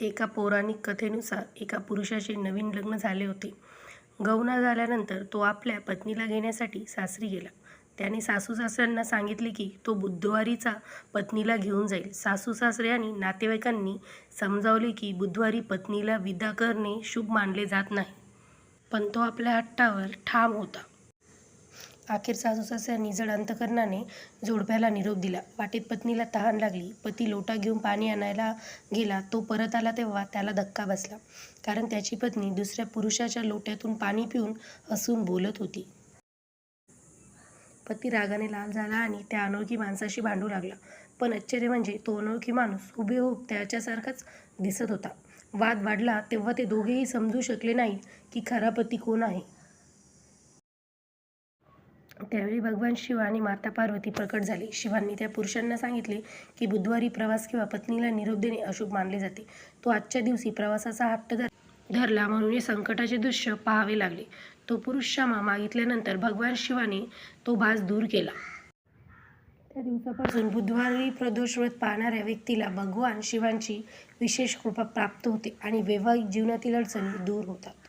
एका पौराणिक कथेनुसार एका पुरुषाचे नवीन लग्न झाले होते. गौना झाल्यानंतर तो आपल्या पत्नीला घेण्यासाठी सासरी गेला. त्याने सासू-सासऱ्यांना सांगितले की तो बुधवारीचा पत्नीला घेऊन जाईल. सासू-सासरे आणि नातेवाईकांनी समजावले की बुधवारी पत्नीला विदा करणे शुभ मानले जात नाही. पण तो आपल्या हट्टावर ठाम होता. अखेर सासू-सासऱ्यांनी जड अंतकरणाने जोडप्याला निरोप दिला. वाटेत पत्नीला तहान लागली. पती लोटा घेऊन पाणी आणायला गेला. तो परत आला तेव्हा त्याला धक्का बसला. कारण त्याची पत्नी दुसऱ्या पुरुषाच्या लोट्यातून पाणी पिऊन हसून बोलत होती. पती रागाने लाल झाला आणि त्या अनोळखी माणसाशी भांडू लागला. पण आश्चर्य म्हणजे तो अनोळखी माणूस हुबेहूब त्याच्यासारखाच दिसत होता. वाद वाढला तेव्हा ते दोघेही समजू शकले नाहीत की खरा पती कोण आहे. त्यावेळी भगवान शिव आणि माता पार्वती प्रकट झाले. शिवांनी त्या पुरुषांना सांगितले की बुधवारी प्रवास किंवा पत्नीला निरोप देणे अशुभ मानले जाते. तो आजच्या दिवशी प्रवासाचा हट्ट धरला म्हणून हे संकटाचे दृश्य पाहावे लागले. तो पुरुष क्षमा मागितल्यानंतर भगवान शिवाने तो भास दूर केला. त्या दिवसापासून बुधवारी प्रदोष व्रत पाळणाऱ्या व्यक्तीला भगवान शिवांची विशेष कृपा प्राप्त होते आणि वैवाहिक जीवनातील अडचणी दूर होतात.